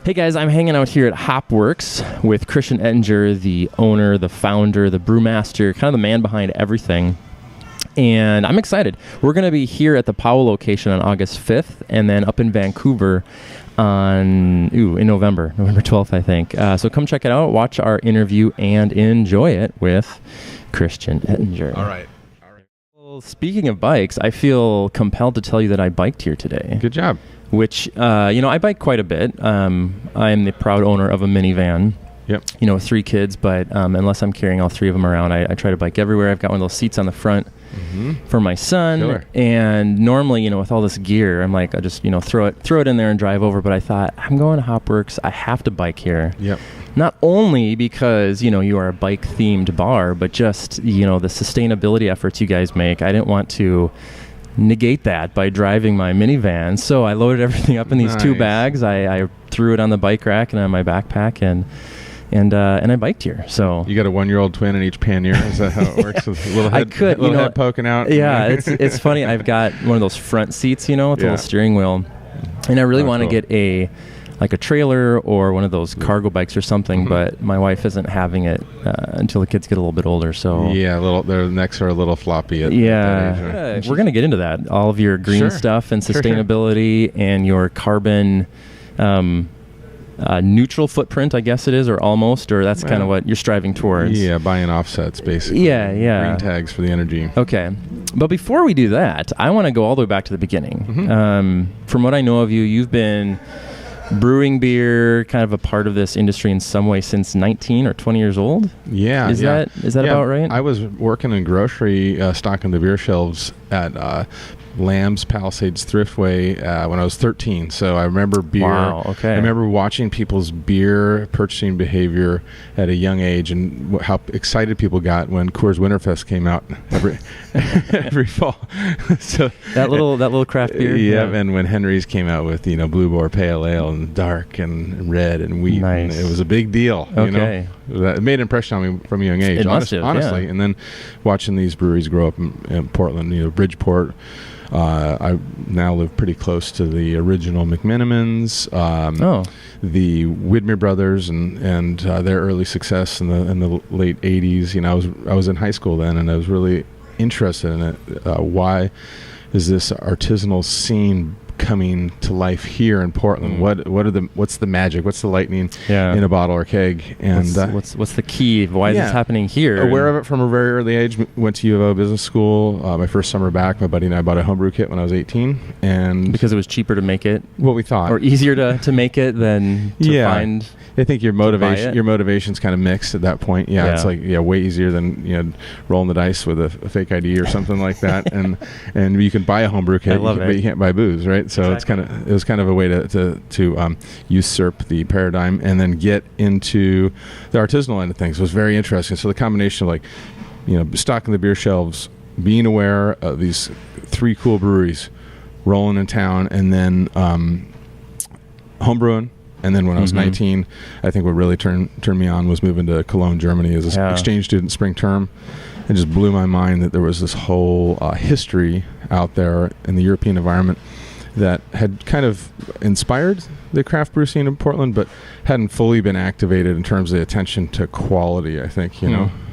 Hey guys, I'm hanging out here at Hopworks with Christian Ettinger, the owner, the founder, the brewmaster, kind of the man behind everything. And I'm excited. We're going to be here at the Powell location on August 5th and then up in Vancouver in November 12th, I think. So come check it out, watch our interview, and enjoy it with Christian Ettinger. All right. Well, speaking of bikes, I feel compelled to tell you that I biked here today. Good job. Which, I bike quite a bit. I am the proud owner of a minivan. Yep. With 3 kids, but unless I'm carrying all 3 of them around, I try to bike everywhere. I've got one of those seats on the front for my son. Killer. And normally, with all this gear, I'm like, I just, throw it in there and drive over. But I thought, I'm going to Hopworks. I have to bike here. Yep. Not only because, you are a bike-themed bar, but just, the sustainability efforts you guys make. I didn't want to negate that by driving my minivan. So I loaded everything up in these 2 bags. I threw it on the bike rack and on my backpack and I biked here. So you got a 1-year-old twin in each pannier. Is that how it works? With a little head, head poking out. Yeah, it's funny. I've got one of those front seats, with a little steering wheel, and I really want to get a trailer or one of those cargo bikes or something. But my wife isn't having it until the kids get a little bit older. So yeah, their necks are a little floppy. At that age, we're gonna get into that. All of your green stuff and sustainability and your carbon. Neutral footprint, I guess it is, or almost, or that's kind of what you're striving towards. Yeah, buying offsets, basically. Yeah. Green tags for the energy. Okay. But before we do that, I want to go all the way back to the beginning. From what I know of you, you've been brewing beer, kind of a part of this industry in some way since 19 or 20 years old? Yeah. Is that about right? I was working in grocery, stocking the beer shelves at Lamb's Palisades Thriftway when I was 13. So I remember beer. Wow, okay. I remember watching people's beer purchasing behavior at a young age and how excited people got when Coors Winterfest came out every fall. So that little craft beer. Yeah, and when Henry's came out with Blue Boar Pale Ale and dark and red and wheat, nice. And it was a big deal. Okay. It made an impression on me from a young age. It must have, honestly. yeah. And then watching these breweries grow up in Portland, Bridgeport. I now live pretty close to the original McMenamins, the Widmer brothers, and their early success in the late '80s. I was in high school then, and I was really interested in it. Why is this artisanal scene coming to life here in Portland? What's the magic? What's the lightning in a bottle or keg? And what's the key? Why is this happening here? Aware of it from a very early age. Went to U of O business school. My first summer back, my buddy and I bought a homebrew kit when I was 18, and because it was cheaper to make it. What we thought, or easier to make it than to find. I think your motivation's kind of mixed at that point. Yeah, it's like way easier than rolling the dice with a fake ID or something like that. and you can buy a homebrew kit, but you can't buy booze, right? So exactly. It was kind of a way to usurp the paradigm and then get into the artisanal end of things. It was very interesting. So the combination of stocking the beer shelves, being aware of these 3 cool breweries rolling in town, and then homebrewing. And then when I was 19, I think what really turned me on was moving to Cologne, Germany as an exchange student spring term. It just blew my mind that there was this whole history out there in the European environment that had kind of inspired the craft brew scene in Portland, but hadn't fully been activated in terms of the attention to quality, I think,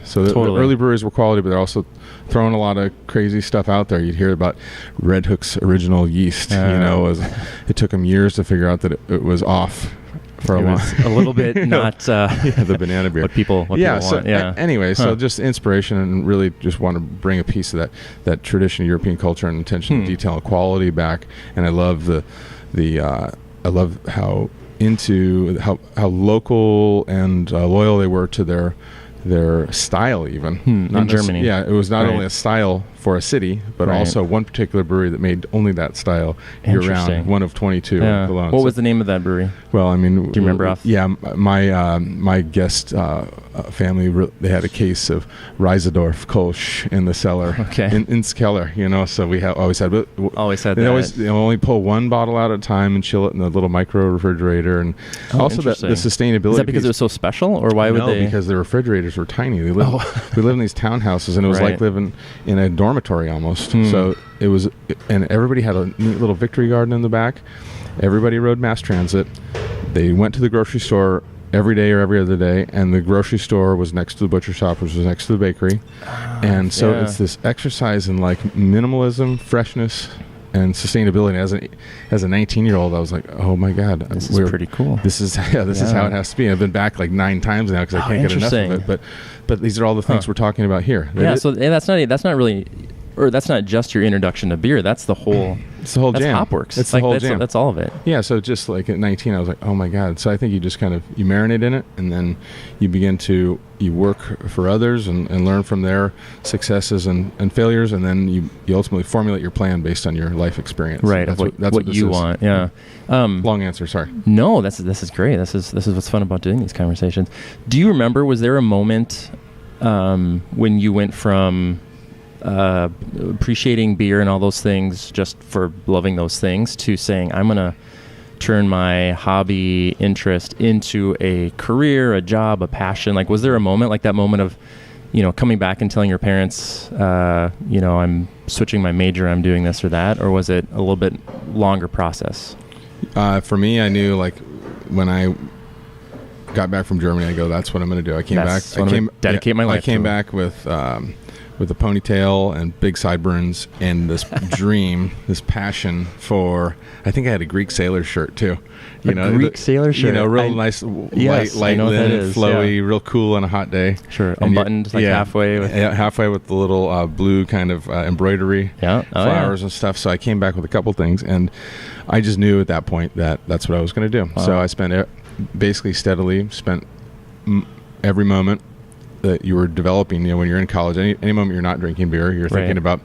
So the early breweries were quality, but they're also throwing a lot of crazy stuff out there. You'd hear about Red Hook's original yeast, it took them years to figure out that it was off. For a little bit not the banana beer. What people want. Anyway, so just inspiration, and really just want to bring a piece of that tradition of European culture and attention to detail and quality back. And I love I love how local and loyal they were to their style, even in Germany. It was not only a style for a city, but also one particular brewery that made only that style year-round, one of 22 in Cologne. What was the name of that brewery? Well, I mean... Do you remember off? Yeah, my guest family, they had a case of Reisedorf Kolsch in the cellar. Okay. In Skeller, so we always had that. They only pull 1 bottle out at a time and chill it in the little micro refrigerator. And also the sustainability. Is that because it was so special, or why would they... No, because the refrigerators were tiny. We lived in these townhouses, and it was like living in a dorm dormitory almost. So it was, and everybody had a neat little victory garden in the back. Everybody rode mass transit. They went to the grocery store every day or every other day, and the grocery store was next to the butcher shop, which was next to the bakery. And so it's this exercise in like minimalism, freshness, and sustainability. As a 19-year-old, I was like, oh my God, this is pretty cool. This is how it has to be. I've been back like 9 times now because I can't get enough of it. But these are all the things we're talking about here. So that's not really, or that's not just your introduction to beer. That's the whole. It's the whole jam. That's Hopworks. It's the whole jam. That's all of it. Yeah. So just like at 19, I was like, oh my God. So I think you just kind of you marinate in it, and then you begin to work for others and learn from their successes and failures, and then you ultimately formulate your plan based on your life experience. Right. That's what you want. Yeah. Long answer. Sorry. No, this is great. This is what's fun about doing these conversations. Do you remember? Was there a moment when you went from appreciating beer and all those things just for loving those things to saying, I'm going to turn my hobby interest into a career, a job, a passion? Like, was there a moment like that moment of, coming back and telling your parents, I'm switching my major, I'm doing this or that, or was it a little bit longer process? For me, I knew like when I got back from Germany, I go, that's what I'm going to do. I came back. Dedicate my life. I came back with a ponytail and big sideburns and this dream, this passion for. I think I had a Greek sailor shirt too. Greek sailor shirt. Real nice, light linen, flowy, real cool on a hot day. Sure, unbuttoned, halfway. Halfway with the little blue kind of embroidery, flowers and stuff. So I came back with a couple things, and I just knew at that point that that's what I was going to do. Wow. So I spent basically steadily spent every moment that you were developing, when you're in college, any moment you're not drinking beer, you're thinking about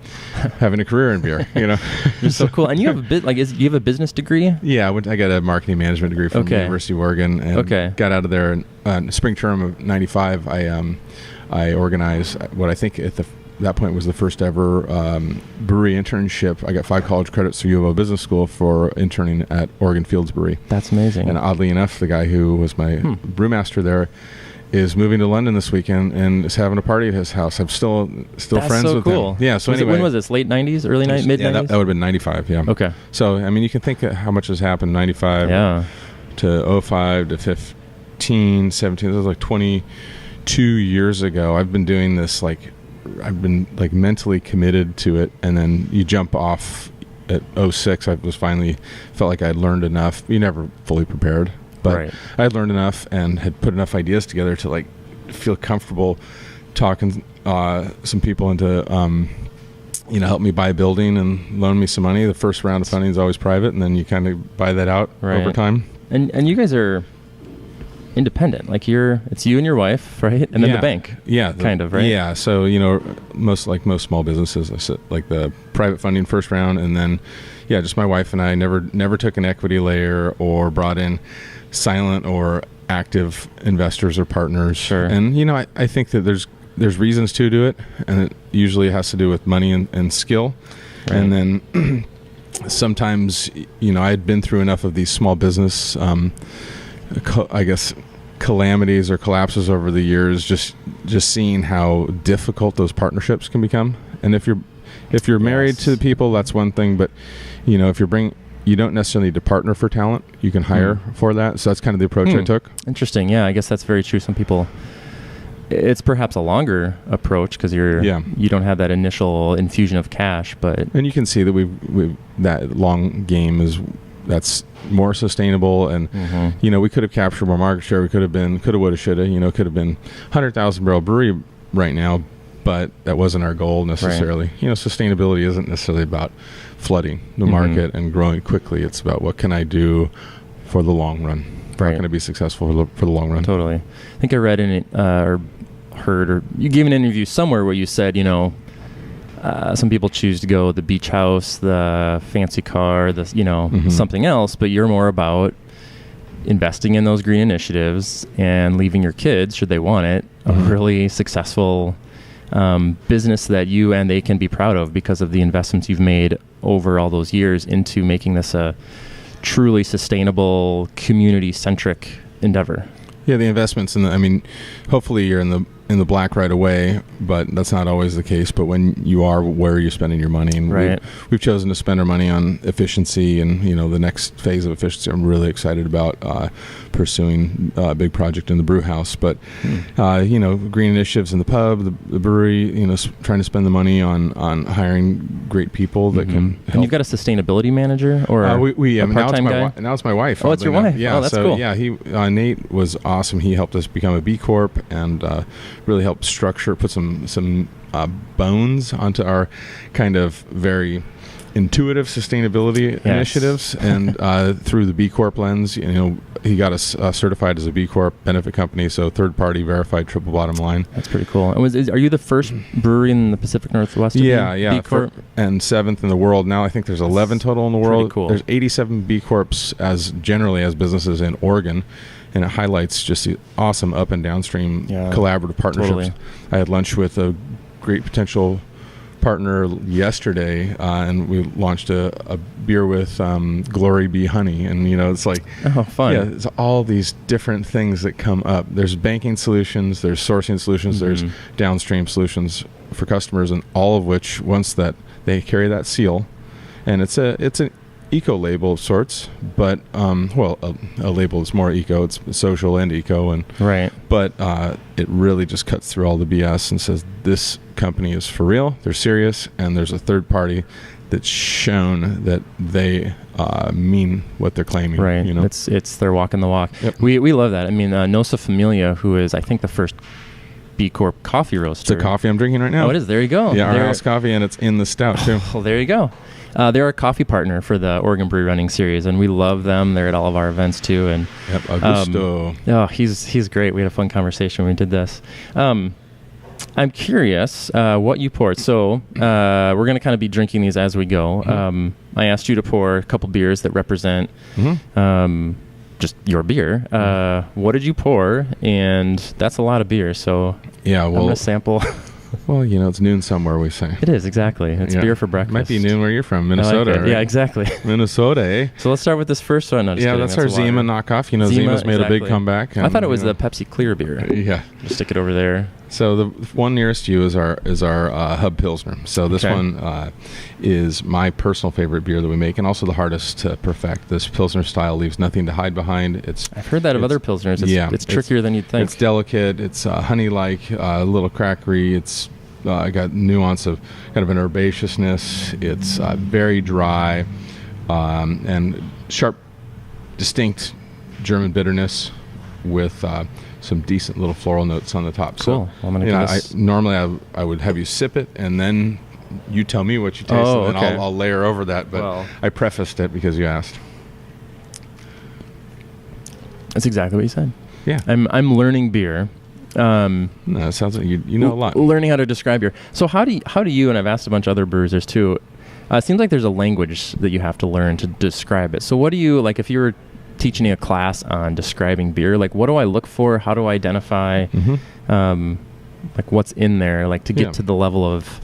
having a career in beer, It's so cool. And you have you have a business degree? Yeah, I got a marketing management degree from the University of Oregon, and got out of there in spring term of 95. I organized what I think at that point was the first ever brewery internship. I got 5 college credits through U of O Business School for interning at Oregon Fields Brewery. That's amazing. And oddly enough, the guy who was my brewmaster there is moving to London this weekend and is having a party at his house. I'm still friends with him. Yeah. So anyway, when was this? Late 90s, early 90s, mid 90s? Yeah, that would have been 95. Yeah. Okay. So I mean, you can think of how much has happened. 95 to 05 to 15, 17. That was like 22 years ago. I've been doing this I've been mentally committed to it, and then you jump off at 06. I was finally felt like I'd learned enough. You never fully prepared. But I had learned enough and had put enough ideas together to feel comfortable talking some people into help me buy a building and loan me some money. The first round of funding is always private, and then you kind of buy that out over time. And you guys are independent. It's you and your wife, right? And then the bank. Yeah. Kind of, right? Yeah. So, most small businesses, the private funding first round, and then just my wife and I never took an equity layer or brought in silent or active investors or partners. Sure. And I think that there's reasons to do it, and it usually has to do with money and skill. Right. And then sometimes I had been through enough of these small business calamities or collapses over the years, just seeing how difficult those partnerships can become. And if you're married to the people, that's one thing, but if you don't necessarily need to partner for talent. You can hire for that. So that's kind of the approach I took. Interesting. Yeah, I guess that's very true. Some people, it's perhaps a longer approach because you don't have that initial infusion of cash. And you can see that we've that long game that's more sustainable, and we could have captured more market share. We could have been woulda shoulda. Could have been 100,000 barrel brewery right now, but that wasn't our goal necessarily. Right. Sustainability isn't necessarily about flooding the market and growing quickly. It's about what can I do for the long run. How can I be successful for the long run? Totally. I think I read in it or heard, or you gave an interview somewhere where you said, some people choose to go the beach house, the fancy car, something else, but you're more about investing in those green initiatives and leaving your kids, should they want it, a really successful business that you and they can be proud of because of the investments you've made over all those years into making this a truly sustainable, community-centric endeavor. Yeah, the investments hopefully you're in in the black right away, but that's not always the case. But when you are, where are you spending your money? And we've chosen to spend our money on efficiency, and the next phase of efficiency I'm really excited about pursuing a big project in the brew house. But green initiatives in the pub, the brewery, trying to spend the money on hiring great people that can help. And you've got a sustainability manager or a part-time guy? Now it's my wife. Oh, it's your wife. Yeah, oh, that's cool. Yeah, Nate was awesome. He helped us become a B Corp and really helped put some bones onto our kind of very intuitive sustainability initiatives, and through the B Corp lens, he got us certified as a B Corp benefit company, so third-party verified triple bottom line. That's pretty cool. And are you the first brewery in the Pacific Northwest? Yeah, B Corp? And 7th in the world. Now I think there's 11 total in the world. Cool. There's 87 B Corps generally as businesses in Oregon. And it highlights just the awesome up and downstream collaborative partnerships. Totally. I had lunch with a great potential partner yesterday, and we launched a beer with Glory Bee Honey. And, it's like, fun. Yeah, it's all these different things that come up. There's banking solutions, there's sourcing solutions, there's downstream solutions for customers, and all of which, once that they carry that seal, and it's an eco label of sorts, but a label is more eco, it's social and eco, and but it really just cuts through all the BS and says this company is for real, they're serious, and there's a third party that's shown that they mean what they're claiming. It's they're walking the walk. Yep. We love that. I mean, Nosa Familia, who is I think the first B Corp coffee roaster. It's a coffee I'm drinking right now. Oh, it is. There you go. Yeah, our house coffee, and it's in the stout too. Well, there you go. They're a coffee partner for the Oregon Brewery Running Series, and we love them. They're at all of our events too. And Augusto. He's great. We had a fun conversation when we did this. I'm curious what you poured. So we're going to kind of be drinking these as we go. I asked you to pour a couple beers that represent just your beer. What did you pour? And that's a lot of beer. So I'm going to sample. Well, it's noon somewhere, we say. It is, exactly. It's beer for breakfast. Might be noon where you're from, Minnesota, like right? Yeah, exactly. Minnesota, eh? So let's start with this first one. That's our Zima knockoff. Zima's made a big comeback. I thought it was the Pepsi Clear beer. Yeah. Just stick it over there. So the one nearest you is our Hub Pilsner. So this one is my personal favorite beer that we make, and also the hardest to perfect. This Pilsner style leaves nothing to hide behind. I've heard that of other Pilsners. It's trickier than you'd think. It's delicate. It's honey-like, a little crackery. It's got nuance of kind of an herbaceousness. It's very dry and sharp, distinct German bitterness with some decent little floral notes on the top. Cool. So, normally I would have you sip it, and then you tell me what you taste, and then I'll layer over that. But I prefaced it because you asked. That's exactly what you said. Yeah. I'm learning beer. No, it sounds like you know a lot. Learning how to describe beer. So how do you, and I've asked a bunch of other brewers too, it seems like there's a language that you have to learn to describe it. So what do you, like if you were teaching a class on describing beer, like what do I look for? How do I identify like what's in there, like to get to the level of,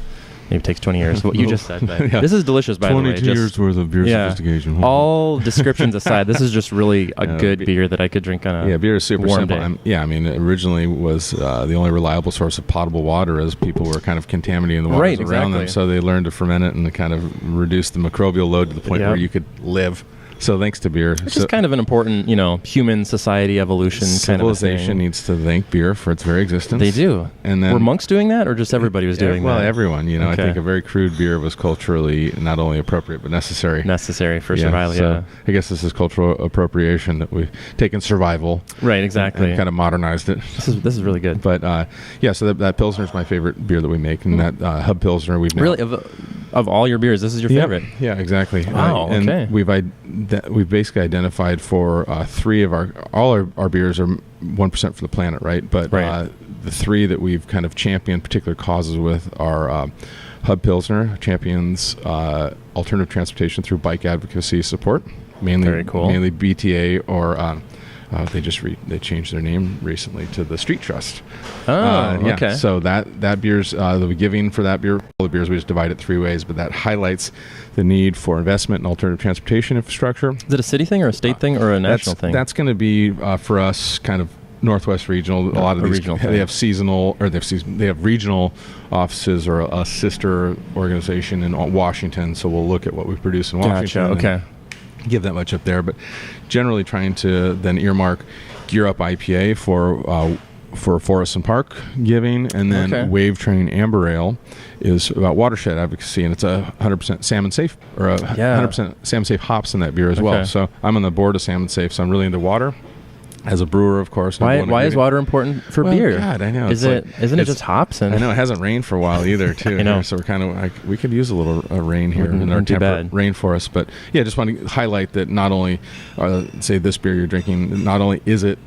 maybe it takes 20 years, what you just said, but this is delicious, by the way. 22 years worth of beer sophistication. All descriptions aside, this is just really a good beer that I could drink on a beer is super warm simple. day. It originally was the only reliable source of potable water, as people were kind of contaminating the waters around them, so they learned to ferment it and to kind of reduce the microbial load to the point where you could live. So thanks to beer. It's just kind of an important, human society evolution kind of a thing. Civilization needs to thank beer for its very existence. They do. And then, were monks doing that, or just everybody was doing that? Well, everyone. I think a very crude beer was culturally not only appropriate, but necessary. Necessary for survival, so I guess this is cultural appropriation that we've taken survival. Right, exactly. And kind of modernized it. This is really good. But, so that Pilsner is my favorite beer that we make. And that Hub Pilsner we've now... Really? Of all your beers, this is your favorite? Yeah, exactly. Wow, and we've basically identified for all our beers are 1% for the planet, right? But the three that we've kind of championed particular causes with are Hub Pilsner champions alternative transportation through bike advocacy support, mainly Very cool. mainly BTA or they changed their name recently to the Street Trust. Okay. So that beer's they'll be giving for that beer. All the beers we just divide it three ways, but that highlights the need for investment in alternative transportation infrastructure. Is it a city thing or a state thing or a national thing? That's going to be for us kind of Northwest Regional. A lot of these they have seasonal, or they have regional offices or a sister organization in Washington. So we'll look at what we produce in Washington. Gotcha. Okay. Give that much up there, but generally trying to then earmark Gear Up IPA for Forest and Park giving, and then Wave Train Amber Ale is about watershed advocacy, and it's 100% salmon safe, or 100% salmon safe hops in that beer as well. So I'm on the board of Salmon Safe, so I'm really into water. As a brewer, of course. Why is water important for beer? God, I know. Isn't it just hops? I know it hasn't rained for a while either, too. I know. So we're kind of we could use a little rain here in our temperate rainforest. But yeah, just want to highlight that not only, say this beer you're drinking, not only is it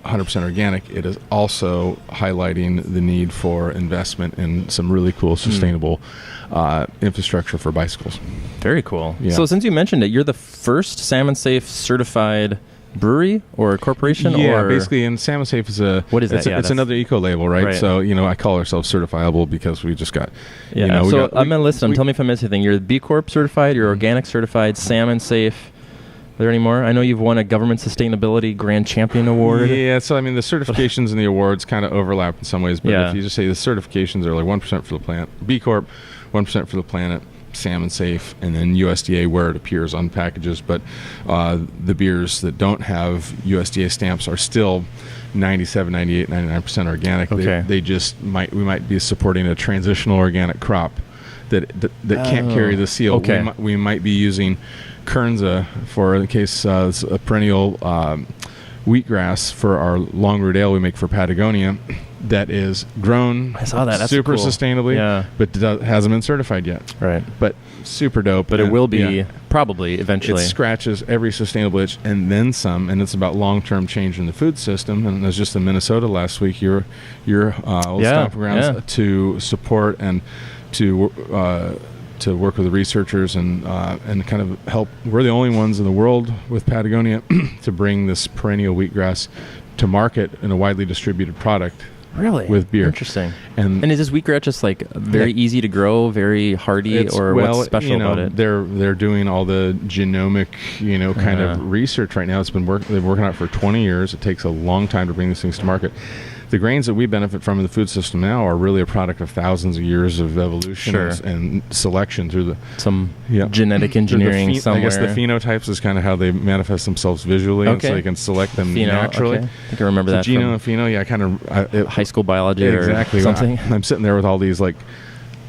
100% organic, it is also highlighting the need for investment in some really cool, sustainable infrastructure for bicycles. Very cool. Yeah. So since you mentioned it, you're the first Salmon Safe certified brewery or corporation? Yeah, basically, and Salmon Safe is what is that? It's another eco label, right? So I call ourselves certifiable because we just got. So I'm gonna list them. Tell me if I missed anything. You're B Corp certified. You're organic certified. Salmon Safe. Are there any more? I know you've won a Government Sustainability Grand Champion Award. Yeah, so I mean the certifications and the awards kind of overlap in some ways, but if you just say the certifications are like 1% for the plant, B Corp, 1% for the planet, Salmon Safe, and then USDA where it appears on packages. But the beers that don't have USDA stamps are still 97, 98, 99% organic. They just we might be supporting a transitional organic crop that can't carry the seal. We might be using Kernza for, in case it's a perennial wheatgrass for our long root ale we make for Patagonia that is grown That's super cool. sustainably, but hasn't been certified yet. Right. But super dope. But it will be probably eventually. It scratches every sustainable itch and then some, and it's about long-term change in the food system. And I was just in Minnesota last week, your old stomping grounds, to support and to work with the researchers and kind of help. We're the only ones in the world with Patagonia to bring this perennial wheatgrass to market in a widely distributed product. Really? With beer. Interesting. And is this wheatgrass just like very easy to grow, very hardy, or what's special about it? They're doing all the genomic, kind of research right now. They've been working on it for 20 years. It takes a long time to bring these things to market. The grains that we benefit from in the food system now are really a product of thousands of years of evolution and selection through some genetic engineering somewhere. I guess the phenotypes is kind of how they manifest themselves visually, and so they can select them naturally. I think I remember that. Geno and pheno, high school biology or something. I'm sitting there with all these like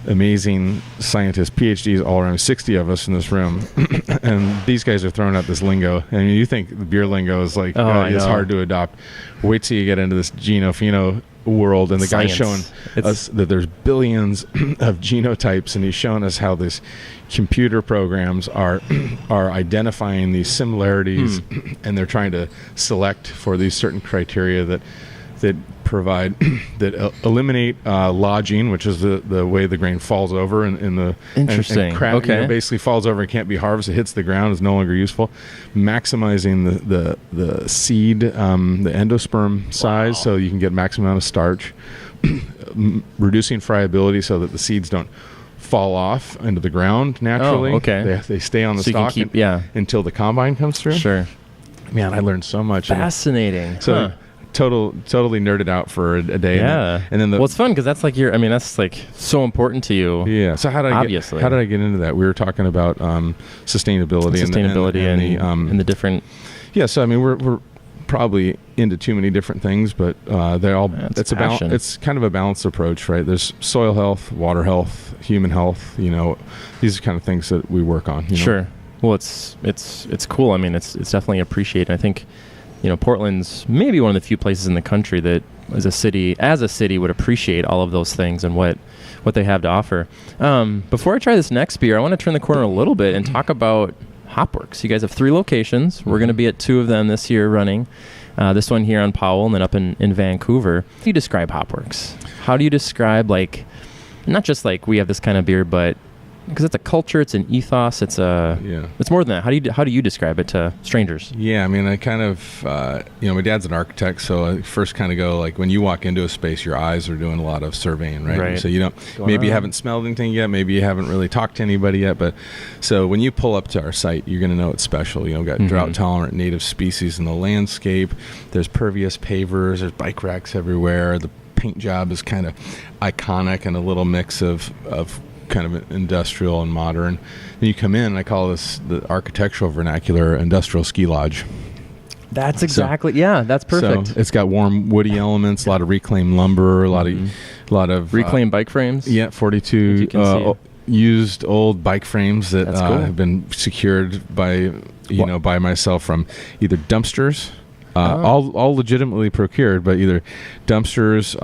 amazing scientists, PhDs all around, 60 of us in this room, and these guys are throwing out this lingo. And you think the beer lingo is like it's hard to adopt. Wait till you get into this geno-pheno world, and the guy's showing us that there's billions of genotypes, and he's showing us how these computer programs are identifying these similarities, and they're trying to select for these certain criteria that provide that eliminate lodging, which is the way the grain falls over in the interesting and basically falls over and can't be harvested, hits the ground, is no longer useful, maximizing the seed, the endosperm size, so you can get maximum amount of starch, reducing friability so that the seeds don't fall off into the ground naturally. They stay on the stalk until the combine comes through. Sure. Man, I learned so much. Fascinating. So totally nerded out for a day. And then it's fun because that's like that's like so important to you. Yeah. So how did I get into that? We were talking about sustainability and the different. Yeah. So we're probably into too many different things, but it's kind of a balanced approach, right? There's soil health, water health, human health. These are kind of things that we work on. Sure. Well, it's cool. It's definitely appreciated. I think. Portland's maybe one of the few places in the country that as a city would appreciate all of those things and what they have to offer. Before I try this next beer, I want to turn the corner a little bit and talk about Hopworks. You guys have 3 locations. We're going to be at 2 of them this year running. This one here on Powell and then up in Vancouver. How do you describe Hopworks? How do you describe, not just we have this kind of beer, but because it's a culture, it's an ethos, it's more than that. How do you describe it to strangers? Yeah, I mean, I kind of, my dad's an architect, so I first kind of go, like, when you walk into a space, your eyes are doing a lot of surveying, right? So you haven't smelled anything yet, maybe you haven't really talked to anybody yet, but so when you pull up to our site, you're going to know it's special. We've got drought-tolerant native species in the landscape, there's pervious pavers, there's bike racks everywhere, the paint job is kind of iconic and a little mix of kind of industrial and modern. Then you come in, and I call this the architectural vernacular industrial ski lodge. That's exactly, that's perfect. So it's got warm woody elements, a lot of reclaimed lumber, a lot of reclaimed bike frames. Yeah, 42 used old bike frames that cool. have been secured by by myself from either dumpsters. All legitimately procured, but either dumpsters,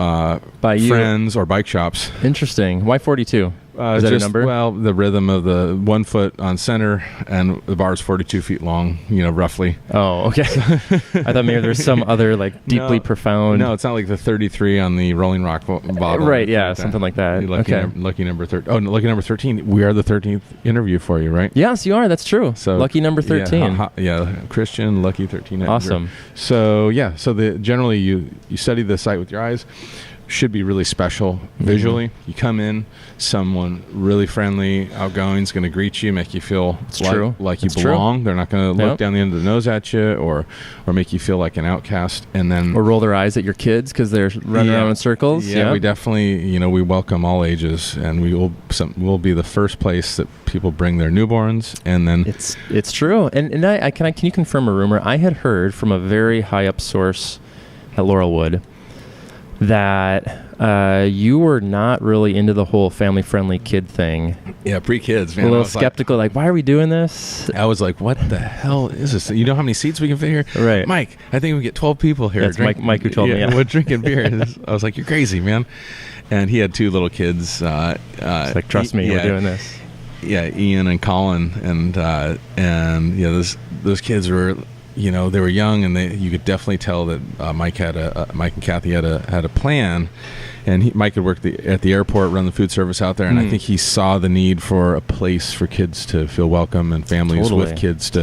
by friends, or bike shops. Interesting. Why 42? Is that a number? Well, the rhythm of the 1 foot on center, and the bar is 42 feet long, roughly. Oh, okay. I thought maybe there's some other deeply profound. No, it's not like the 33 on the Rolling Rock bottle. Right, yeah, something like that. Lucky number 13. Oh, no, lucky number 13. We are the 13th interview for you, right? Yes, you are. That's true. So lucky number 13. Christian, lucky 13. Awesome. So, generally you study the site with your eyes. Should be really special visually. You come in, someone really friendly, outgoing is going to greet you, make you feel like you belong. True. They're not going to look down the end of the nose at you or make you feel like an outcast, and then or roll their eyes at your kids because they're running around in circles. Yeah, we definitely we welcome all ages, and we'll be the first place that people bring their newborns, and then it's true. And can you confirm a rumor? I had heard from a very high up source at Laurelwood that you were not really into the whole family-friendly kid thing. Yeah, pre-kids, man. A little skeptical, why are we doing this? I was like, what the hell is this? You know how many seats we can fit here? Right. Mike, I think we get 12 people here. That's Mike who told me. Yeah. We're drinking beer. I was like, you're crazy, man. And he had 2 little kids. It's trust me, we're doing this. Yeah, Ian and Colin. And those kids were... they were young, and you could definitely tell that Mike and Kathy had a plan, and Mike had worked at the airport, run the food service out there, and I think he saw the need for a place for kids to feel welcome and families with kids to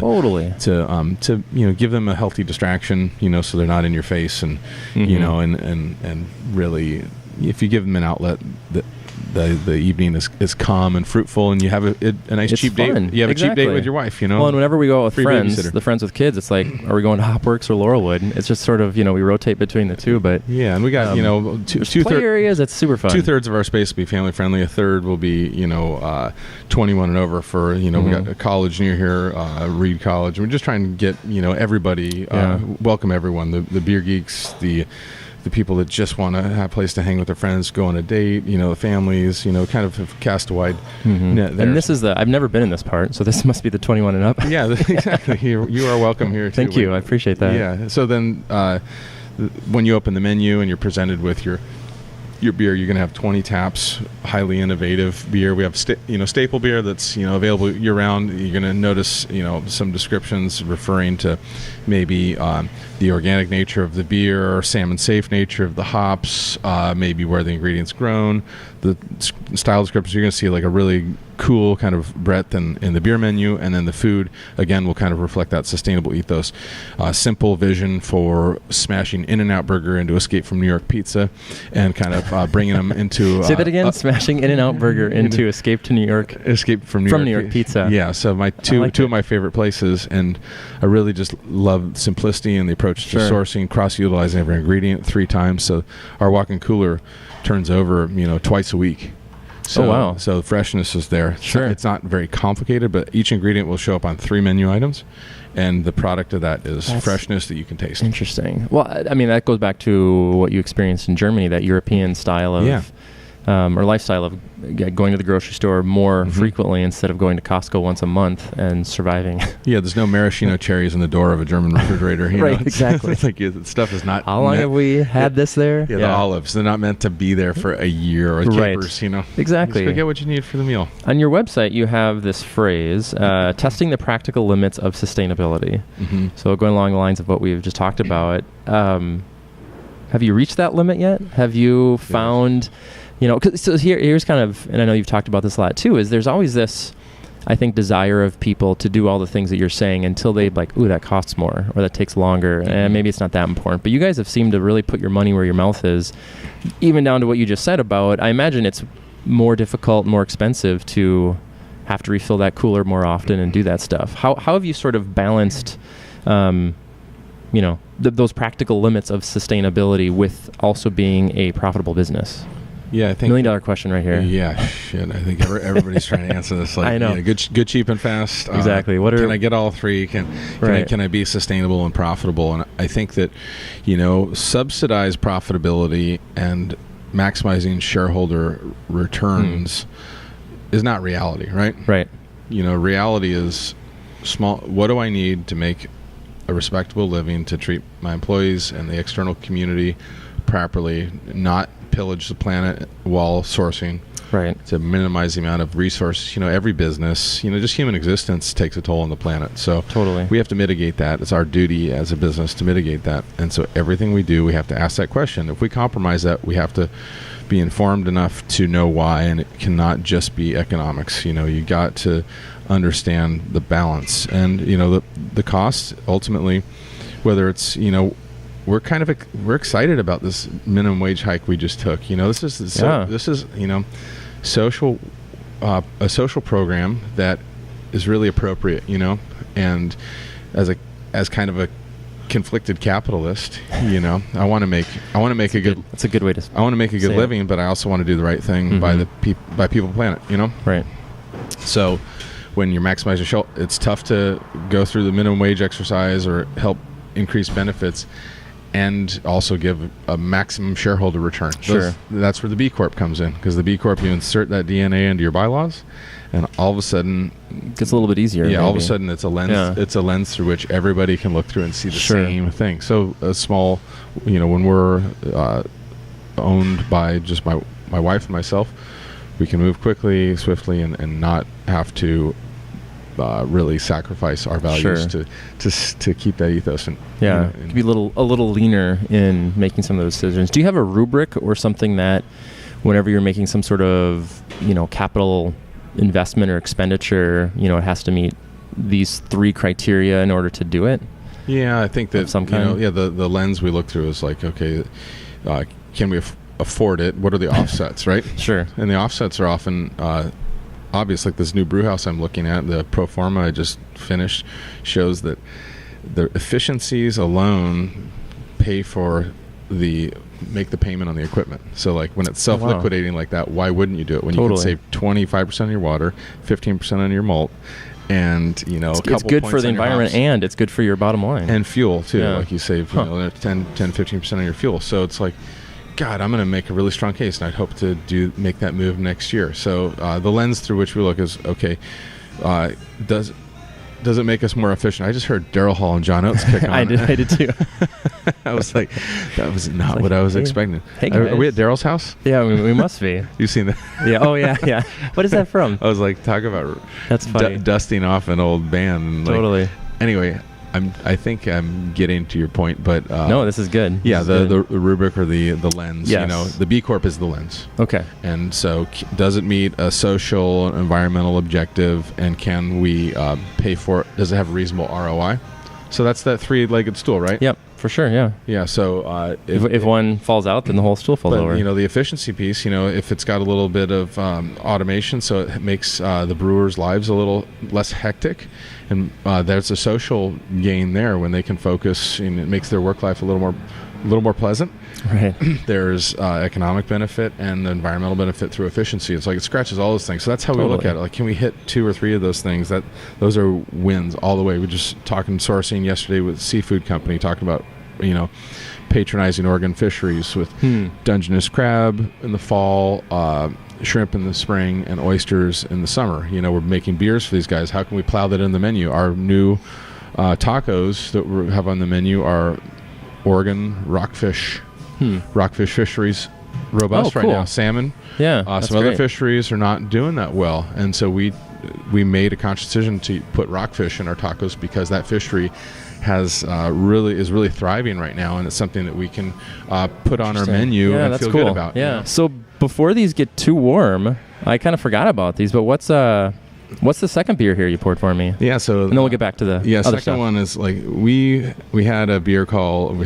give them a healthy distraction, so they're not in your face, and and really, if you give them an outlet that the evening is calm and fruitful, and you have a nice cheap date. You have a cheap date with your wife, Well, and whenever we go out with the friends with kids, it's like, are we going to Hopworks or Laurelwood? It's just sort of, we rotate between the two, but and we got two play areas. That's super fun. 2/3 of our space will be family friendly. 1/3 will be 21 and over for we got a college near here, Reed College. We're just trying to get everybody, welcome everyone, the beer geeks, the people that just want to have a place to hang with their friends, go on a date, the families, kind of have cast a wide net there. And this is I've never been in this part, so this must be the 21 and up. Yeah, exactly. You are welcome here too. Thank you. I appreciate that. Yeah. So then when you open the menu and you're presented with your beer, you're going to have 20 taps, highly innovative beer. We have staple beer that's available year round. You're going to notice some descriptions referring to maybe the organic nature of the beer, or salmon safe nature of the hops, maybe where the ingredients grown, the style descriptions. You're going to see a really cool kind of breadth in the beer menu, and then the food again will kind of reflect that sustainable ethos. Simple vision for smashing In-N-Out Burger into Escape from New York Pizza, and kind of bringing them into say that again. Smashing In-N-Out Burger into Escape from New York Pizza. Yeah, so my two of my favorite places, and I really just love simplicity and the approach to sourcing, cross-utilizing every ingredient 3 times. So our walk-in cooler turns over twice a week. So, wow. So freshness is there. Sure. It's not very complicated, but each ingredient will show up on 3 menu items, and the product of that is freshness that you can taste. Interesting. Well, I mean, that goes back to what you experienced in Germany, that European style of or lifestyle of going to the grocery store more frequently instead of going to Costco once a month and surviving. Yeah, there's no maraschino cherries in the door of a German refrigerator. Right, exactly. It's like the stuff is not... How long have we had this there? Yeah, the olives. They're not meant to be there for a year, or capers, Exactly. Just go get what you need for the meal. On your website, you have this phrase, testing the practical limits of sustainability. So going along the lines of what we've just talked about, have you reached that limit yet? Have you found So here's kind of, and I know you've talked about this a lot too, is there's always this, I think, desire of people to do all the things that you're saying until they like, ooh, that costs more or that takes longer, and maybe it's not that important. But you guys have seemed to really put your money where your mouth is, even down to what you just said about, I imagine it's more difficult, more expensive to have to refill that cooler more often and do that stuff. How have you sort of balanced, those practical limits of sustainability with also being a profitable business? Yeah, I think $1 million question right here. Yeah, shit. I think everybody's trying to answer this. Like, I know. Good, cheap, and fast. Exactly. Can I get all three? Can I be sustainable and profitable? And I think that, subsidized profitability and maximizing shareholder returns is not reality, right? Right. Reality is small. What do I need to make a respectable living, to treat my employees and the external community properly, not pillage the planet while sourcing, right, to minimize the amount of resources. Every business, just human existence takes a toll on the planet. So totally, we have to mitigate that. It's our duty as a business to mitigate that. And so everything we do, we have to ask that question. If we compromise that, we have to be informed enough to know why, and it cannot just be economics. You got to understand the balance and the cost ultimately, whether it's we're excited about this minimum wage hike we just took. This is social a social program that is really appropriate. And as kind of a conflicted capitalist, I want to make a good. That's a good way to. I want to make a good living, but I also want to do the right thing by people, planet. Right. So when you're maximizing, it's tough to go through the minimum wage exercise or help increase benefits and also give a maximum shareholder return. Sure. That's where the B Corp comes in, because the B Corp, you insert that DNA into your bylaws, and all of a sudden it gets a little bit easier. Yeah, maybe. all of a sudden it's a lens. Yeah. It's a lens through which everybody can look through and see the same thing. So a small, when we're owned by just my wife and myself, we can move quickly, swiftly, and not have to really sacrifice our values to keep that ethos. And to be a little leaner in making some of those decisions. Do you have a rubric or something that, whenever you're making some sort of capital investment or expenditure, it has to meet these 3 criteria in order to do it? Yeah, I think that some kind. The lens we look through is like, okay, can we afford it? What are the offsets, right? Sure. And the offsets are often obvious. Like this new brew house I'm looking at, the pro forma I just finished shows that the efficiencies alone make the payment on the equipment. So like when it's self-liquidating like that, why wouldn't you do it? When you can save 25% on your water, 15% on your malt, and it's good for the environment, and it's good for your bottom line and fuel too. Like you save 10-15% on your fuel. So it's like, God, I'm going to make a really strong case, and I'd hope to make that move next year. So the lens through which we look is, okay, does it make us more efficient? I just heard Daryl Hall and John Oates kick on. I did too. I was like, that was not what I was expecting. Hey, are we at Daryl's house? Yeah, we must be. You've seen that? Yeah. Oh, yeah. What is that from? I was like, talk about that's funny. Dusting off an old band. Totally. Anyway, I think I'm getting to your point, but no, this is good. Yeah, the rubric or the lens. Yes. The B Corp is the lens. Okay. And so, does it meet a social, environmental objective, and can we pay for it? Does it have a reasonable ROI? So that's that 3-legged stool, right? Yep, for sure. Yeah. Yeah. So if one falls out, then the whole stool falls over. The efficiency piece. If it's got a little bit of automation, so it makes the brewers' lives a little less hectic. And there's a social gain there when they can focus, and it makes their work life a little more pleasant. Right. There's economic benefit and the environmental benefit through efficiency. It's like it scratches all those things. So that's how we look at it. Like, can we hit 2 or 3 of those things? Those are wins all the way. We just talking sourcing yesterday with a seafood company, talking about patronizing Oregon fisheries with Dungeness crab in the fall, shrimp in the spring, and oysters in the summer. We're making beers for these guys. How can we plow that in the menu? Our new tacos that we have on the menu are Oregon rockfish fisheries robust right now. Salmon. Yeah. Some other fisheries are not doing that well, and so we made a conscious decision to put rockfish in our tacos because that fishery is really thriving right now, and it's something that we can put on our menu and feel good about. Yeah. So before these get too warm, I kind of forgot about these, but what's the second beer here you poured for me? Yeah, so and then we'll get back to the other second stuff. one is like we have a beer called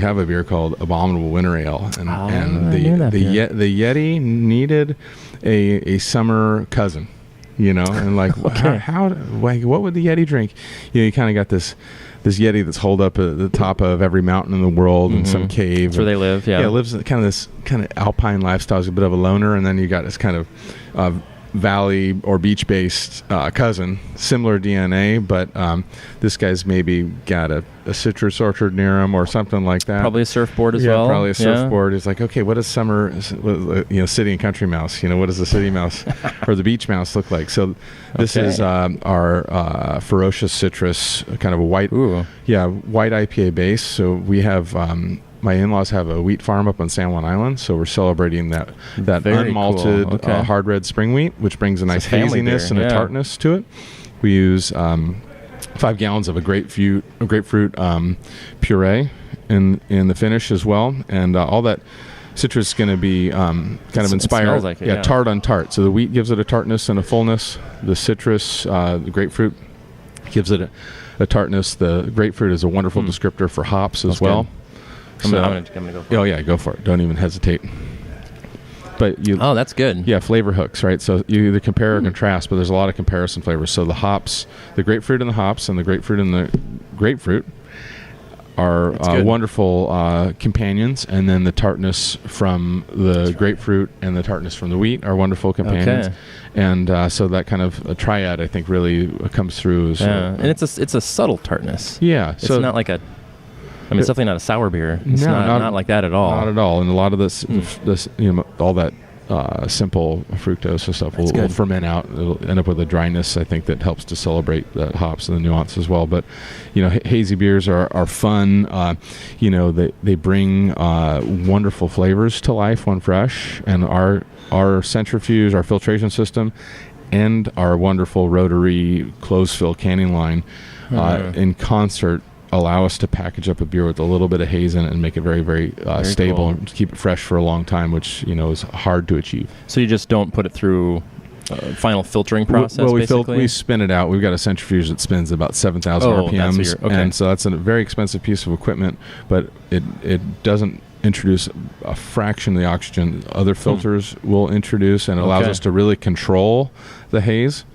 Abominable Winter Ale, and the Yeti needed a summer cousin, you know, and like how what would the Yeti drink? You know, you kind of got this Yeti that's holed up at the top of every mountain in the world in some cave. That's where they live. Yeah, it lives in kind of this kind of alpine lifestyle. He's a bit of a loner, and then you got this kind of valley or beach-based cousin, similar DNA, but this guy's maybe got a citrus orchard near him or something like that. Probably a surfboard as well. Yeah, probably a surfboard. He's like, okay, what does city and country mouse? You know, what does the city mouse or the beach mouse look like? So this is our ferocious citrus, kind of a white IPA base. So we have. My in-laws have a wheat farm up on San Juan Island, so we're celebrating that unmalted cool. hard red spring wheat, which brings a nice haziness and a tartness to it. We use 5 gallons of a grapefruit puree in the finish as well, and all that citrus is going to be kind of inspired, like it, tart on tart. So the wheat gives it a tartness and a fullness. The citrus, the grapefruit, gives it a tartness. The grapefruit is a wonderful descriptor for hops as well. Good. I'm going to go for it. Oh, yeah, go for it. Don't even hesitate. But that's good. Yeah, flavor hooks, right? So you either compare or contrast, but there's a lot of comparison flavors. So the hops, the grapefruit and the hops, and the grapefruit and the grapefruit are wonderful companions. And then the tartness from the grapefruit and the tartness from the wheat are wonderful companions. Okay. And so that kind of a triad, I think, really comes through. And it's a subtle tartness. Yeah. It's not like it's definitely not a sour beer. It's not like that at all. Not at all. And a lot of this all that simple fructose and stuff will ferment out. It'll end up with a dryness, I think, that helps to celebrate the hops and the nuance as well. But, hazy beers are fun. They bring wonderful flavors to life when fresh. And our centrifuge, our filtration system, and our wonderful rotary closed-fill canning line in concert allow us to package up a beer with a little bit of haze in it and make it very, very stable and keep it fresh for a long time, which is hard to achieve. So you just don't put it through final filtering process. Well, we spin it out. We've got a centrifuge that spins about 7,000 RPMs, and so that's a very expensive piece of equipment, but it doesn't introduce a fraction of the oxygen other filters will introduce, and it allows us to really control the haze.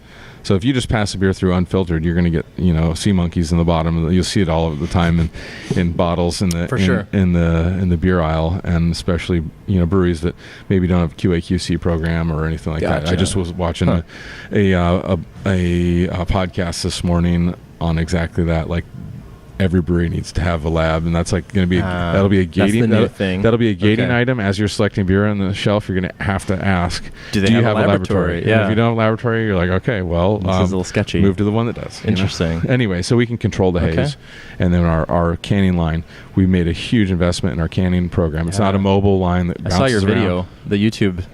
So if you just pass a beer through unfiltered, you're going to get sea monkeys in the bottom. You'll see it all of the time in bottles in the beer aisle, and especially breweries that maybe don't have QA/QC program or anything like that. I just was watching a podcast this morning on exactly that. Like, every brewery needs to have a lab, and that's like going to be that'll be a gating thing. That'll be a gating item as you're selecting beer on the shelf. You're going to have to ask, do you have a laboratory? Yeah. And if you don't have a laboratory, you're like, okay, well, this is a little sketchy. Move to the one that does. Interesting. Anyway, so we can control the haze, and then our canning line. We made a huge investment in our canning program. It's not a mobile line that bounces I saw your video, around. the YouTube.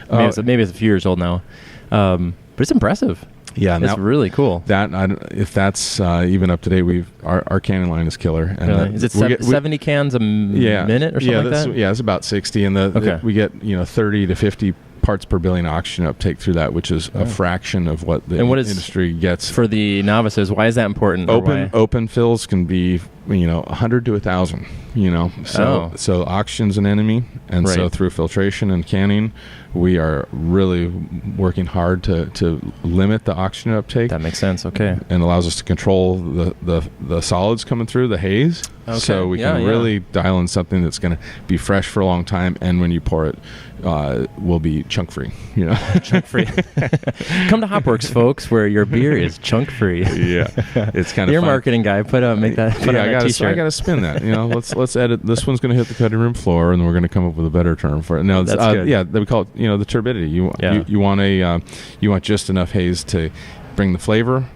Maybe it's a few years old now, but it's impressive. Yeah, it's really cool. If that's even up to date, our canning line is killer. And is it 70 cans a minute or something like that? Yeah, it's about 60, and we get 30 to 50 parts per billion oxygen uptake through that, which is a fraction of what the industry gets. For the novices, why is that important? Open fills can be 100 to 1,000. So oxygen's an enemy, and so through filtration and canning, we are really working hard to limit the oxygen uptake. That makes sense. Okay, and allows us to control the solids coming through the haze. Okay. So we can really dial in something that's going to be fresh for a long time, and when you pour it, will be chunk free. Chunk free. Come to Hopworks, folks, where your beer is chunk free. Yeah, it's kind of. You're a marketing guy. Make that. I got to spin that. Let's edit. This one's going to hit the cutting room floor, and we're going to come up with a better term for it. No, that's good. Yeah, we call it the turbidity. You want just enough haze to bring the flavor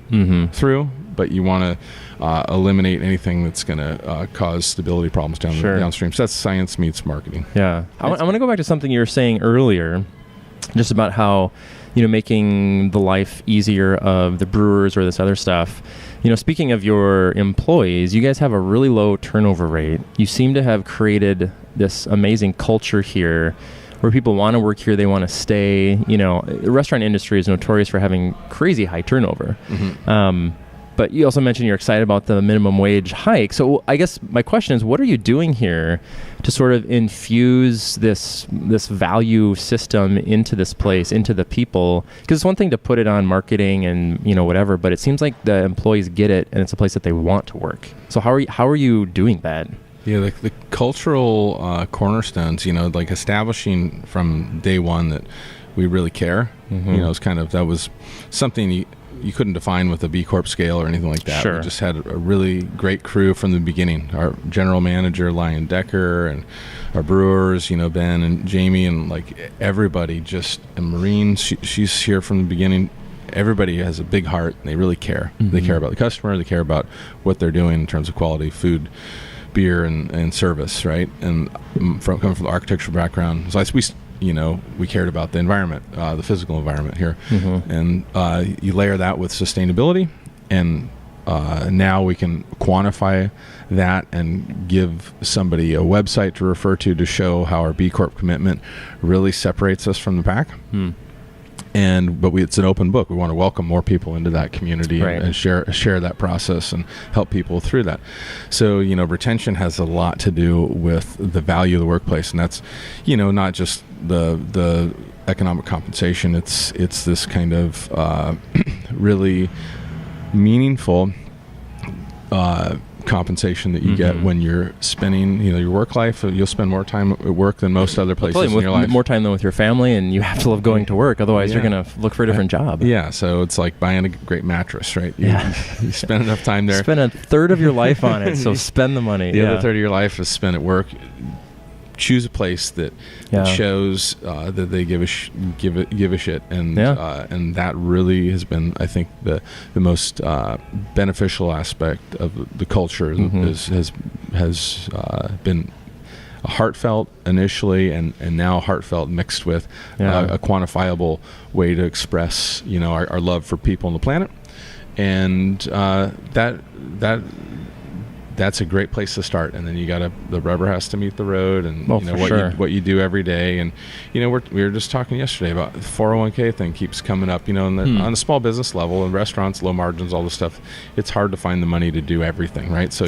through, but you want to eliminate anything that's going to cause stability problems downstream. So that's science meets marketing. Yeah, I want to go back to something you were saying earlier, just about how making the life easier of the brewers or this other stuff. Speaking of your employees, you guys have a really low turnover rate. You seem to have created this amazing culture here where people want to work here, they want to stay. You know, the restaurant industry is notorious for having crazy high turnover. But you also mentioned you're excited about the minimum wage hike. So I guess my question is, what are you doing here to sort of infuse this value system into this place, into the people? Because it's one thing to put it on marketing and, you know, whatever, but it seems like the employees get it and it's a place that they want to work. So how are you doing that? Yeah, the cultural cornerstones, you know, like establishing from day one that we really care, you know, that was something you couldn't define with a B Corp scale or anything like that. Sure. We just had a really great crew from the beginning. Our general manager, Lion Decker, and our brewers, you know, Ben and Jamie, and like everybody and Maureen, she's here from the beginning. Everybody has a big heart and they really care. They care about the customer. They care about what they're doing in terms of quality food, beer, and service, right? And coming from the architectural background, so we cared about the environment, the physical environment here. And you layer that with sustainability, and now we can quantify that and give somebody a website to refer to show how our B Corp commitment really separates us from the pack. But it's an open book. We want to welcome more people into that community, right, and share that process and help people through that. So, you know, retention has a lot to do with the value of the workplace, and that's, you know, not just the economic compensation. It's this kind of really meaningful compensation that you get when you're spending, you know, your work life. You'll spend more time at work than most other places in your life. More time than with your family, and you have to love going to work. Otherwise, you're going to look for a different job. Yeah, so it's like buying a great mattress, right? You spend enough time there. Spend a third of your life on it, so spend the money. The other third of your life is spent at work. Choose a place that shows that they give a shit, and that really has been, I think, the most beneficial aspect of the culture. has been heartfelt initially, and now heartfelt mixed with a quantifiable way to express, you know, our love for people on the planet, and that's a great place to start. And then the rubber has to meet the road, and what you do every day. And, you know, we were just talking yesterday about the 401k thing keeps coming up, you know, and on a small business level, in restaurants, low margins, all this stuff, it's hard to find the money to do everything, right? So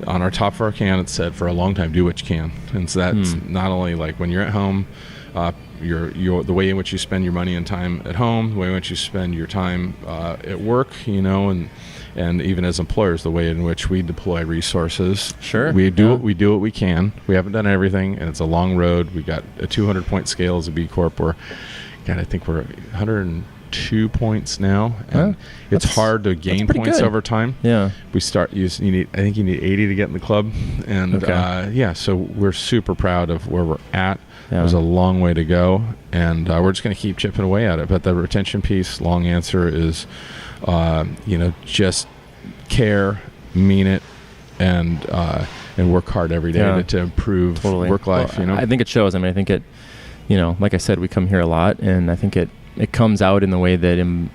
on our top of our can, it said for a long time, do what you can. And so that's not only like when you're at home, the way in which you spend your money and time at home, the way in which you spend your time at work, you know, and even as employers, the way in which we deploy resources. Sure. We do what we can. We haven't done everything, and it's a long road. We got a 200-point scale as a B Corp. I think we're 102 points now, and it's hard to gain points over time. Yeah. I think you need 80 to get in the club, and so we're super proud of where we're at. There's a long way to go, and we're just going to keep chipping away at it. But the retention piece, long answer, is just care, mean it, and work hard every day to improve work life. Well, I think it shows. I mean, I think it, you know, like I said, we come here a lot, and I think it comes out in the way that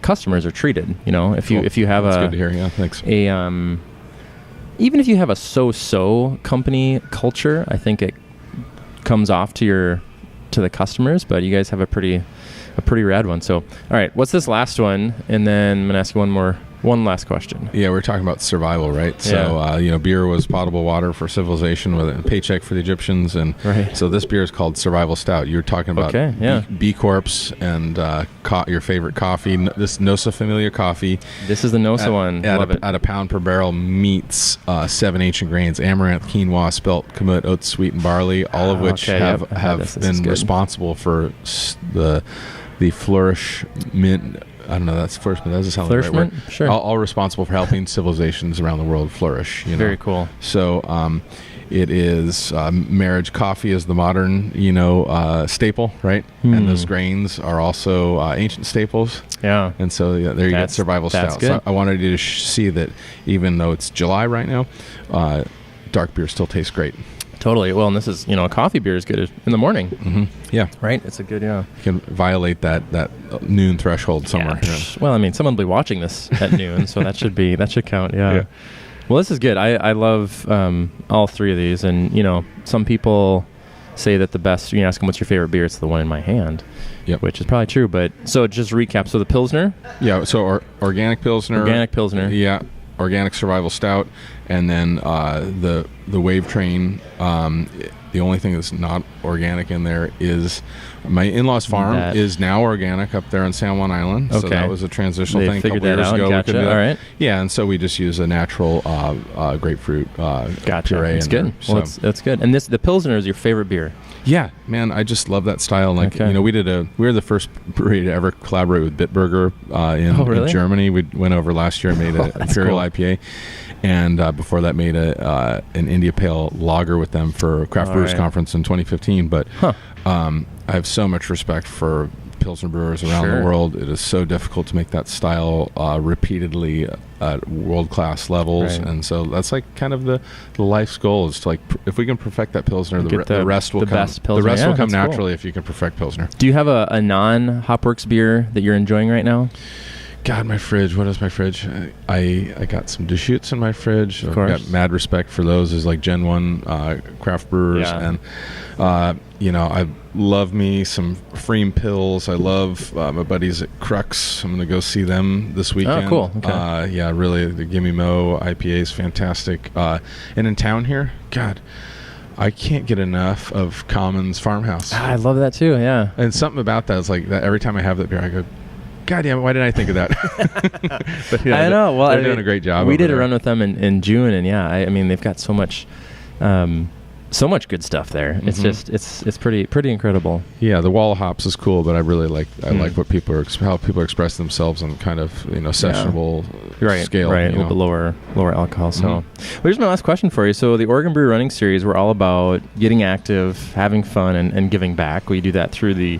customers are treated. You know, if you have that's good to hear. Yeah, thanks. Even if you have a so-so company culture, I think it comes off to the customers. But you guys have a pretty rad one. So, all right, what's this last one? And then I'm gonna ask you one last question. Yeah, we're talking about survival, right? So, beer was potable water for civilization, with a paycheck for the Egyptians, and so this beer is called Survival Stout. You were talking about B Corps and your favorite coffee. This Nosa Familiar coffee. This is the Nosa one. Love it. At a pound per barrel meets 7 ancient grains: amaranth, quinoa, spelt, kamut, oats, wheat, and barley, all of which have been responsible for the flourish mint. I don't know. That's flourishment. That doesn't sound like the right word. Sure. All responsible for helping civilizations around the world flourish. You know? Very cool. So it is marriage. Coffee is the modern, staple, right? And those grains are also ancient staples. Yeah. And so there you get Survival Stout. So I wanted you to see that even though it's July right now, dark beer still tastes great. Totally. Well, and this is, a coffee beer is good in the morning. Mm-hmm. Yeah. Right? It's a good, You can violate that noon threshold somewhere. Yeah. Well, I mean, someone will be watching this at noon, so that should count. Yeah. Well, this is good. I love all three of these. And, some people, say that the best, you ask them what's your favorite beer, it's the one in my hand. Yep. Which is probably true, but so just recap. So the Pilsner? Yeah, so organic Pilsner. Organic Pilsner. Yeah, organic Survival Stout. And then the Wave Train, the only thing that's not organic in there is my in-laws farm is now organic up there on San Juan Island. Okay. So that was a transitional thing a couple years ago. Gotcha. All right. Yeah, and so we just use a natural grapefruit puree. That's good. So. Well, that's good. And the Pilsner is your favorite beer? Yeah, man, I just love that style. Like, we were the first brewery to ever collaborate with Bitburger in Germany. We went over last year and made an Imperial IPA. And before that, made an India Pale Lager with them for Craft Brewers Conference in 2015. But I have so much respect for Pilsner brewers around the world. It is so difficult to make that style repeatedly at world-class levels. Right. And so that's like kind of the life's goal is to, like, if we can perfect that Pilsner, the rest will come. The rest will come naturally if you can perfect Pilsner. Do you have a non-Hopworks beer that you're enjoying right now? God, my fridge. What is my fridge? I got some Deschutes in my fridge. I've got mad respect for those as like Gen 1 craft brewers. Yeah. And, I love me some Freem Pills. I love my buddies at Crux. I'm going to go see them this weekend. Oh, cool. Okay. Yeah, really. The Gimme Mo IPA is fantastic. And in town here, God, I can't get enough of Commons Farmhouse. I love that too, yeah. And something about that is like that every time I have that beer, I go, God damn it, why didn't I think of that? But, I know. Well, they're doing a great job. We did a run with them in June, and I mean, they've got so much good stuff there. Mm-hmm. It's just it's pretty incredible. Yeah, the wall of hops is cool, but I really like like what how people express themselves on kind of sessionable scale, right? A little bit lower alcohol. So, well, here's my last question for you. So, the Oregon Brew Running Series, we're all about getting active, having fun, and giving back. We do that through the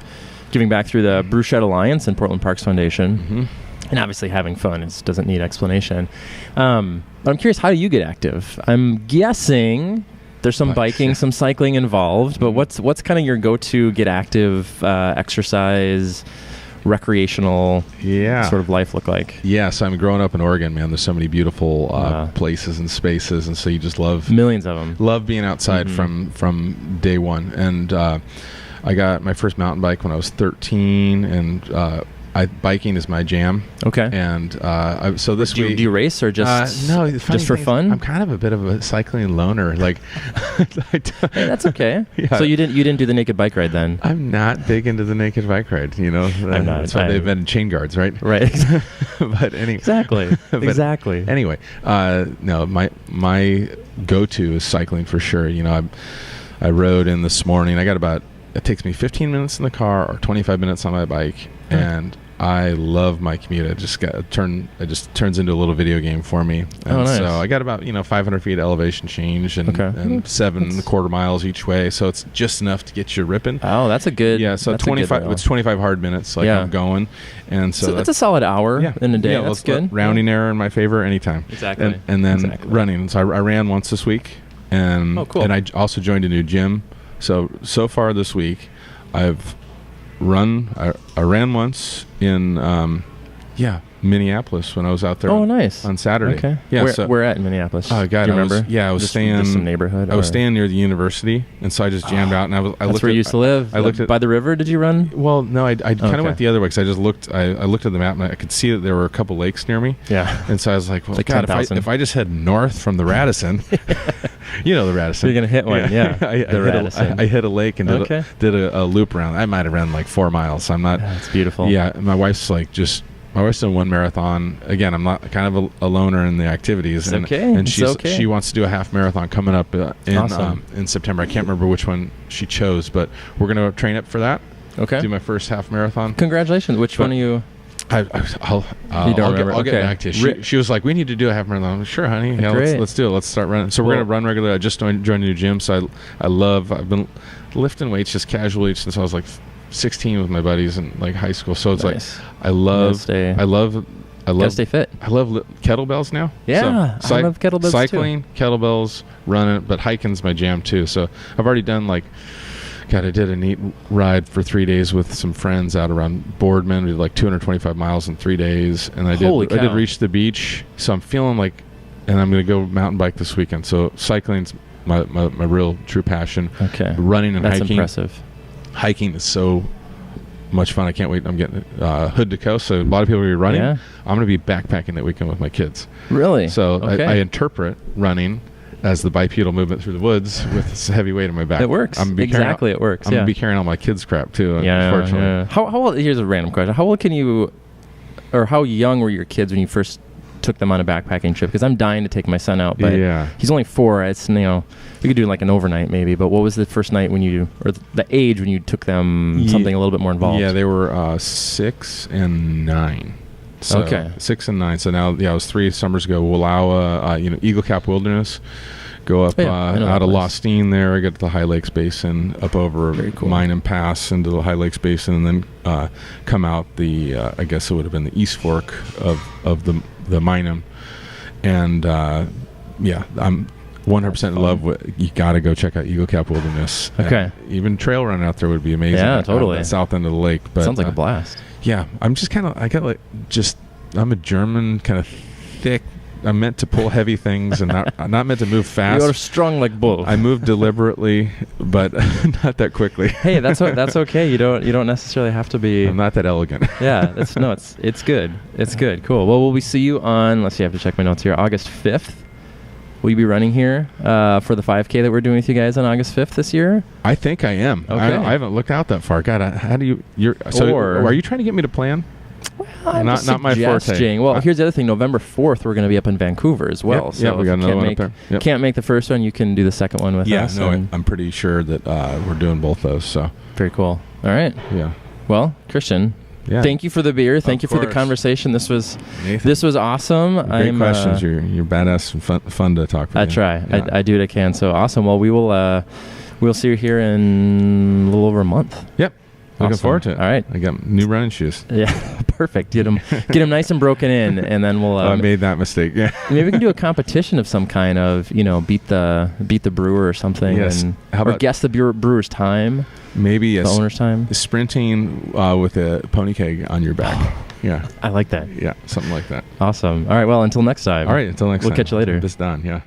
Brew Shed Alliance and Portland Parks Foundation. Mm-hmm. And obviously having fun doesn't need explanation. But I'm curious, how do you get active? I'm guessing there's some biking, some cycling involved, but what's kind of your go-to get active exercise, recreational sort of life look like? Yeah, so I'm growing up in Oregon, man. There's so many beautiful places and spaces, and so you just love... Millions of them. Love being outside from day one. And... I got my first mountain bike when I was 13, and biking is my jam. Okay. And so this week... Do you race or just no? Just for fun? I'm kind of a bit of a cycling loner. Like, hey, that's okay. Yeah. So you didn't do the naked bike ride then? I'm not big into the naked bike ride. I'm not. That's why they've been chain guards, right? Right. But anyway. Exactly. Anyway, no, my go-to is cycling for sure. I rode in this morning. It takes me 15 minutes in the car or 25 minutes on my bike, and I love my commute. It just turns into a little video game for me. And nice. So I got about 500 feet elevation change and 7.25 miles each way. So it's just enough to get you ripping. Oh, that's a good. Yeah, so 25. It's 25 hard minutes. I'm going, and so that's a solid hour in a day. Yeah, that's good. Rounding error in my favor anytime. Exactly. And then running. So I ran once this week, and cool. And I also joined a new gym. So far this week, I've run. I ran once in Minneapolis when I was out there. Oh, nice. On Saturday. Okay. Yeah. Where at in Minneapolis? Oh God, do you remember? I was staying. Just some neighborhood. I was staying near the university, and so I just jammed out. And that's where you used to live. I looked by the river. Did you run? Well, no, I kind of went the other way because I just looked. I looked at the map and I could see that there were a couple lakes near me. Yeah. And so I was like, well, like God, if I just head north from the Radisson, the Radisson. You're gonna hit one. Yeah. I hit a lake and did a loop around. I might have run like 4 miles. I'm not. That's beautiful. Yeah. My wife's done one marathon. Again, I'm not kind of a loner in the activities. And she wants to do a half marathon coming up in September. I can't remember which one she chose, but we're going to train up for that. Okay. Do my first half marathon. Congratulations. Which one are you? I'll get back to you. She was like, we need to do a half marathon. I'm like, sure, honey. Yeah, let's do it. Let's start running. So we're going to run regularly. I just joined a new gym. So I've been lifting weights just casually since I was like 16 with my buddies in like high school. So it's nice. Like I love gotta stay fit. I love kettlebells now. Yeah, I love kettlebells cycling, kettlebells, running, but hiking's my jam too. So I've already done I did a neat ride for 3 days with some friends out around Boardman. We did like 225 miles in 3 days, and I did reach the beach. So I'm feeling like, and I'm going to go mountain bike this weekend. So cycling's my real true passion. Okay. Running and That's hiking. impressive. Hiking is so much fun. I can't wait. I'm getting hood to coast. So a lot of people will be running. Yeah. I'm going to be backpacking that weekend with my kids. Really? So okay. I interpret running as the bipedal movement through the woods with this heavy weight on my back. It works. Exactly, it works. I'm going to be carrying all my kids' crap too, yeah, unfortunately. Yeah. How old, here's a random question. How old can you, or how young were your kids when you first took them on a backpacking trip? Because I'm dying to take my son out, but he's only 4. It's, we could do like an overnight maybe, but what was the first night when you, or the age when you took them something a little bit more involved? Yeah, they were 6 and 9. So okay. 6 and 9. So now, it was 3 summers ago. Wallowa, Eagle Cap Wilderness. Go up out of Lostine there. I get to the High Lakes Basin, up over Minam Pass into the High Lakes Basin, and then come out I guess it would have been the East Fork of the Minam. And I'm 100% in love with. You got to go check out Eagle Cap Wilderness. Okay. Even trail run out there would be amazing. Yeah, totally. At the south end of the lake. But sounds like a blast. Yeah, I'm just kind of. I'm a German kind of thick. I'm meant to pull heavy things and not meant to move fast. You're strong like bull. I move deliberately, but not that quickly. Hey, that's okay. You don't necessarily have to be. I'm not that elegant. Yeah, it's good. It's good. Cool. Well, will we see you on? Let's see. I have to check my notes here. August 5th. Will you be running here for the 5K that we're doing with you guys on August 5th this year? I think I am. Okay. I haven't looked out that far. God, how do you? Are you trying to get me to plan? Well, not my forte. Well, here's the other thing. November 4th, we're going to be up in Vancouver as well. So we got another one up there. Can't make the first one, you can do the second one with us. Yeah, no, I'm pretty sure that we're doing both those. So very cool. All right. Yeah. Well, Christian, thank you for the beer. Thank you for the conversation. This was awesome. Great questions. You're badass and fun to talk with. I try. Yeah. I do what I can. So awesome. Well, we'll see you here in a little over a month. Yep. Looking forward to it. All right. I got new running shoes. Yeah, perfect. Get them nice and broken in, and then we'll. I made that mistake. Yeah. Maybe we can do a competition of some kind of, beat the brewer or something. Yes. Or guess the brewer's time. Maybe the owner's time. Sprinting with a pony keg on your back. Yeah. I like that. Yeah, something like that. Awesome. All right. Well, until next time. All right. Until next time. We'll catch you later. This done. Yeah.